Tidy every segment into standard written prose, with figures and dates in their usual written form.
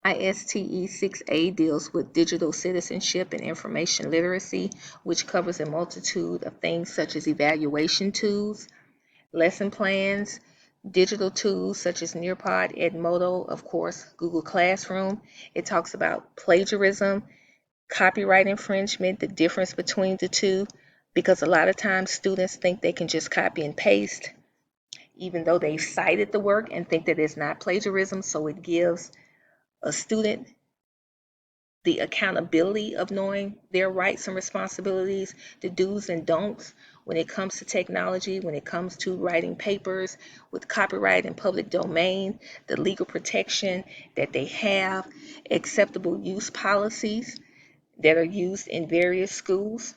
ISTE 6A deals with digital citizenship and information literacy, which covers a multitude of things such as evaluation tools, lesson plans, digital tools such as Nearpod, Edmodo, of course, Google Classroom. It talks about plagiarism, copyright infringement, the difference between the two, because a lot of times students think they can just copy and paste, even though they've cited the work and think that it's not plagiarism. So it gives a student the accountability of knowing their rights and responsibilities, the do's and don'ts when it comes to technology, when it comes to writing papers with copyright and public domain, the legal protection that they have, acceptable use policies that are used in various schools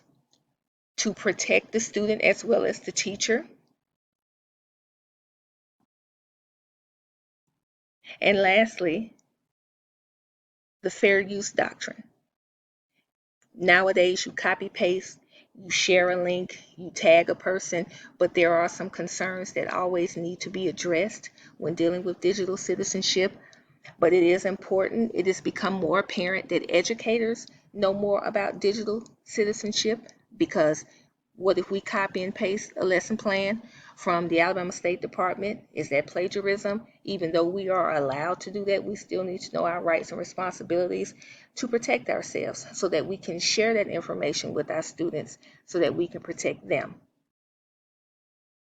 to protect the student as well as the teacher. And lastly, the fair use doctrine. Nowadays, you copy paste, you share a link, you tag a person, but there are some concerns that always need to be addressed when dealing with digital citizenship. But it is important, it has become more apparent that educators know more about digital citizenship, because what if we copy and paste a lesson plan from the Alabama State Department? Is that plagiarism? Even though we are allowed to do that, we still need to know our rights and responsibilities to protect ourselves so that we can share that information with our students so that we can protect them.